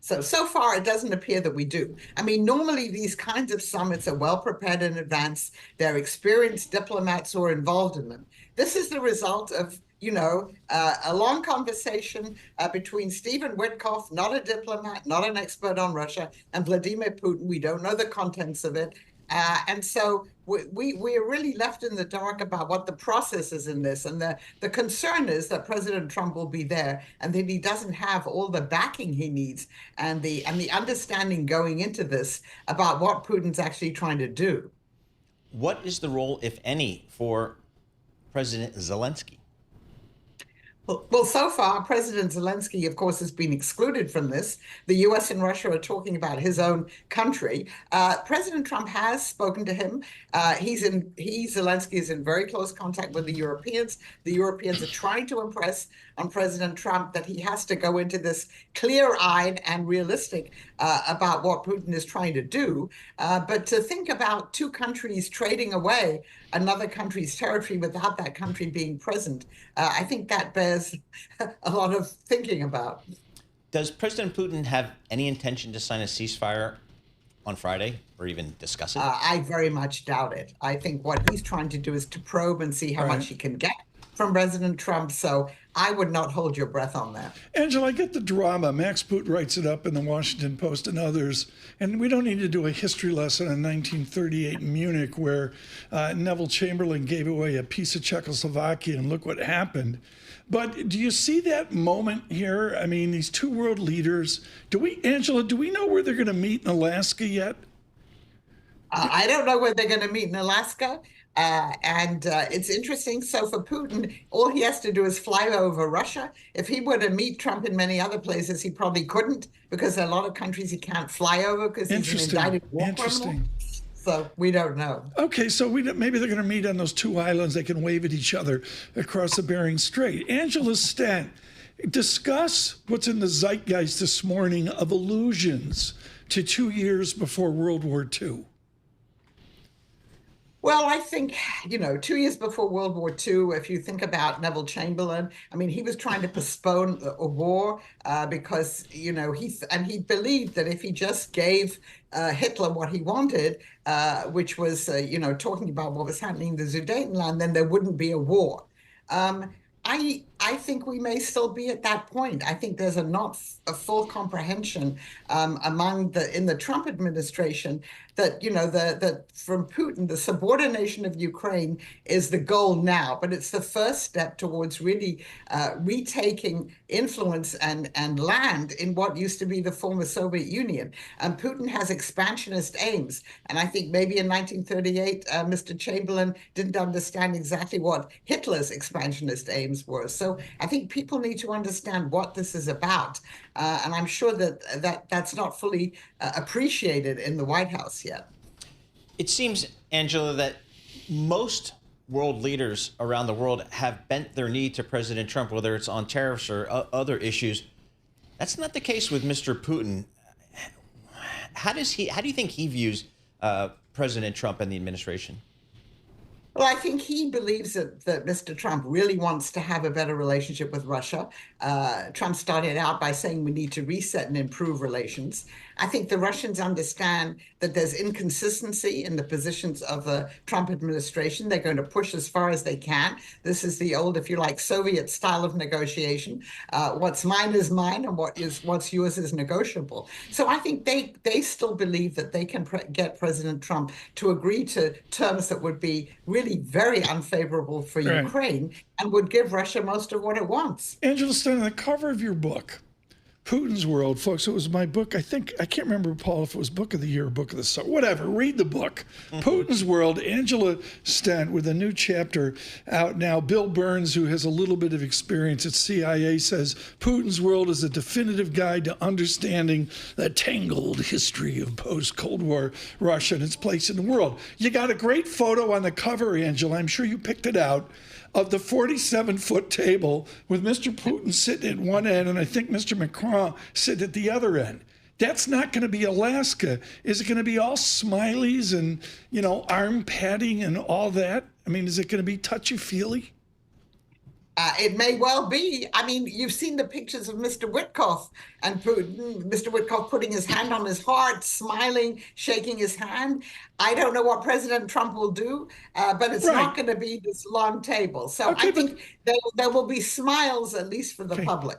So far, it doesn't appear that we do. I mean, normally these kinds of summits are well prepared in advance. They're experienced diplomats who are involved in them. This is the result of, a long conversation between Stephen Witkoff, not a diplomat, not an expert on Russia, and Vladimir Putin. We don't know the contents of it. And so we're really left in the dark about what the process is in this. And the concern is that President Trump will be there and that he doesn't have all the backing he needs and the understanding going into this about what Putin's actually trying to do. What is the role, if any, for President Zelensky? Well, so far, President Zelensky, of course, has been excluded from this. The US and Russia are talking about his own country. President Trump has spoken to him. Zelensky is in very close contact with the Europeans. The Europeans are trying to impress on President Trump that he has to go into this clear-eyed and realistic about what Putin is trying to do. But to think about two countries trading away another country's territory without that country being present, I think that bears a lot of thinking about. Does President Putin have any intention to sign a ceasefire on Friday or even discuss it? I very much doubt it. I think what he's trying to do is to probe and see how much he can get from President Trump. So I would not hold your breath on that. Angela, I get the drama. Max Boot writes it up in the Washington Post and others. And we don't need to do a history lesson on 1938 in Munich, where Neville Chamberlain gave away a piece of Czechoslovakia, and look what happened. But do you see that moment here? I mean, these two world leaders. Angela, do we know where they're going to meet in Alaska yet? I don't know where they're going to meet in Alaska. And it's interesting. So for Putin, all he has to do is fly over Russia. If he were to meet Trump in many other places, he probably couldn't, because there are a lot of countries he can't fly over because he's an indicted war criminal. So we don't know. Okay, so maybe they're going to meet on those two islands. They can wave at each other across the Bering Strait. Angela Stent, discuss what's in the zeitgeist this morning of allusions to 2 years before World War II. Well, I think, 2 years before World War II, if you think about Neville Chamberlain, I mean, he was trying to postpone a war because, he believed that if he just gave Hitler what he wanted, which was, talking about what was happening in the Sudetenland, then there wouldn't be a war. I think we may still be at that point. I think there's not a full comprehension in the Trump administration that, that from Putin, the subordination of Ukraine is the goal now, but it's the first step towards really retaking influence and land in what used to be the former Soviet Union. Putin has expansionist aims. And I think maybe in 1938, Mr. Chamberlain didn't understand exactly what Hitler's expansionist aims were. So I think people need to understand what this is about. And I'm sure that's not fully appreciated in the White House yet. It seems, Angela, that most world leaders around the world have bent their knee to President Trump, whether it's on tariffs or other issues. That's not the case with Mr. Putin. How do you think he views President Trump and the administration? Well, I think he believes that Mr. Trump really wants to have a better relationship with Russia. Trump started out by saying we need to reset and improve relations. I think the Russians understand that there's inconsistency in the positions of the Trump administration. They're going to push as far as they can. This is the old, if you like, Soviet style of negotiation. What's mine is mine, and what's yours is negotiable. So I think they still believe that they can get President Trump to agree to terms that would be really very unfavorable for Ukraine and would give Russia most of what it wants. Angela Stent, on the cover of your book, Putin's World, folks, it was my book. I can't remember, Paul, if it was Book of the Year or Book of the Summer. Whatever, read the book. Putin's World, Angela Stent, with a new chapter out now. Bill Burns, who has a little bit of experience at CIA, says Putin's World is a definitive guide to understanding the tangled history of post-Cold War Russia and its place in the world. You got a great photo on the cover, Angela. I'm sure you picked it out, of the 47-foot table with Mr. Putin sitting at one end and I think Mr. Macron sitting at the other end. That's not going to be Alaska. Is it going to be all smileys and, arm patting and all that? I mean, is it going to be touchy-feely? It may well be. I mean, you've seen the pictures of Mr. Witkoff and Putin, Mr. Witkoff putting his hand on his heart, smiling, shaking his hand. I don't know what President Trump will do, but it's Right. not going to be this long table. So Okay, I think there will be smiles, at least for the Okay. public.